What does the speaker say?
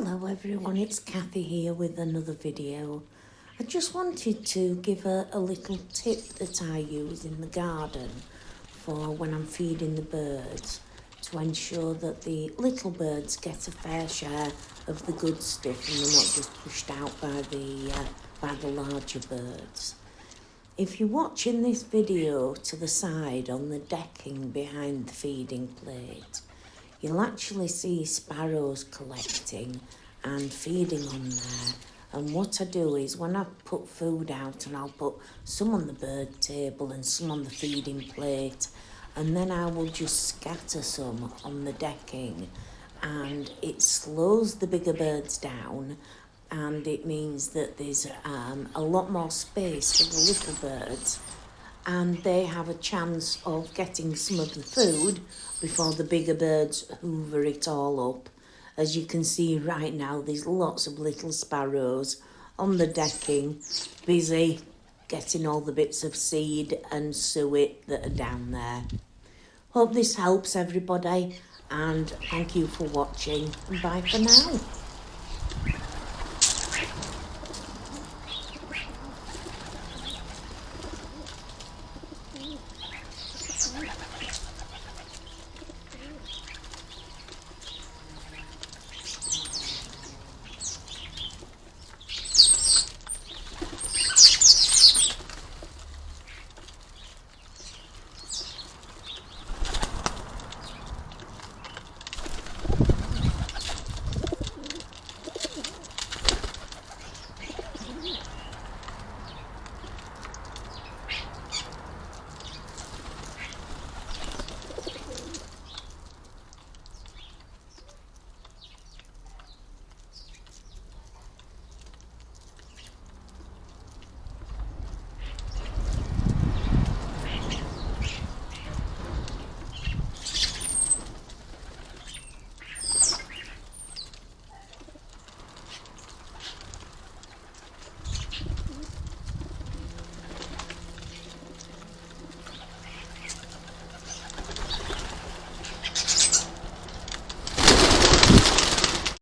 Hello everyone, it's Kathy here with another video. I just wanted to give a little tip that I use in the garden for when I'm feeding the birds to ensure that the little birds get a fair share of the good stuff and they're not just pushed out by the larger birds. If you're watching this video to the side on the decking behind the feeding plate, you'll actually see sparrows collecting and feeding on there. And what I do is when I put food out, and I'll put some on the bird table and some on the feeding plate, and then I will just scatter some on the decking, and it slows the bigger birds down, and it means that there's a lot more space for the little birds, and they have a chance of getting some of the food before the bigger birds hoover it all up. As you can see right now, there's lots of little sparrows on the decking, busy getting all the bits of seed and suet that are down there. Hope this helps everybody, and thank you for watching, and bye for now.